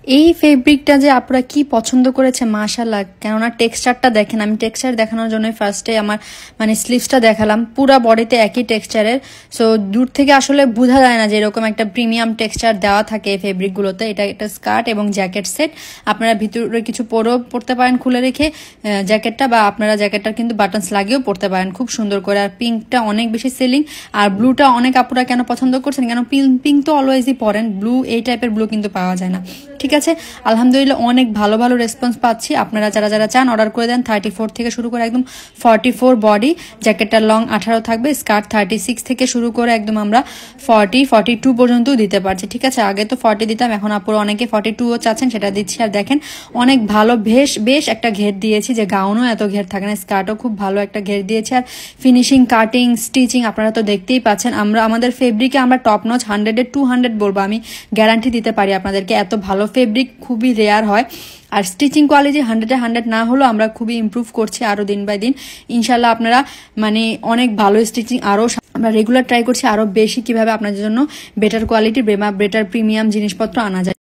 এই ফেব্রিকটা যে আপনারা কি পছন্দ করেছে মাশাআল্লাহ, কেননা টেক্সচারটা দেখেন। আমি টেক্সচার দেখানোর জন্য ফার্স্টে আমার মানে স্লিভসটা দেখালাম, পুরা বডিতে একই টেক্সচারের। সো দূর থেকে আসলে বোঝা যায় না যে এরকম একটা প্রিমিয়াম টেক্সচার দেওয়া থাকে এই ফেব্রিকগুলোতে। এটা একটা স্কার্ট এবং জ্যাকেট সেট, আপনারা ভিতরে কিছু পরতে পারেন খুলে রেখে জ্যাকেটটা, বা আপনারা জ্যাকেটটার কিন্তু বাটনস লাগিয়েও পরতে পারেন খুব সুন্দর করে। আর পিঙ্কটা অনেক বেশি সেলিং, আর ব্লুটা অনেক আপুরা কেন পছন্দ করছেন, কেন পিঙ্ক তো অলওয়েজই পরেন, ব্লু এই টাইপের ব্লু কিন্তু পাওয়া যায় না। ঠিক আছে, আলহামদুলিল্লাহ অনেক ভালো ভালো রেসপন্স পাচ্ছি। আপনারা যারা যারা চান অর্ডার করে দেন। 34 থেকে শুরু করে একদম 44 বডি, জ্যাকেটটা লং 18 থাকবে, স্কার্ট 36 থেকে শুরু করে একদম আমরা 42 পর্যন্ত দিতে পারছি। ঠিক আছে, আগে তো 40 দিতাম, এখন আপুরা অনেকে 42ও চাচ্ছেন, সেটা দিচ্ছি। আর দেখেন অনেক ভালো বেশ একটা ঘের দিয়েছি, যে গাউনও এত ঘের থাকে না, স্কার্টও খুব ভালো একটা ঘের দিয়েছি। আর ফিনিশিং, কাটিং, স্টিচিং আপনারা তো দেখতেই পাচ্ছেন। আমাদের ফেব্রিকে আমরা টপ নচ 100-এ 200 বলবো, আমি গ্যারান্টি দিতে পারি আপনাদেরকে। এত ভালো ফেব্রিক খুবই রেয়ার হয়। আর স্টিচিং কোয়ালিটি 100-এ 100 না হলেও আমরা খুবই ইমপ্রুভ করছি আরো দিন বাই দিন। ইনশাল্লাহ আপনারা মানে অনেক ভালো স্টিচিং আরো আমরা রেগুলার ট্রাই করছি আরো বেশি কিভাবে আপনাদের জন্য বেটার কোয়ালিটি, বেটার প্রিমিয়াম জিনিসপত্র আনা যায়।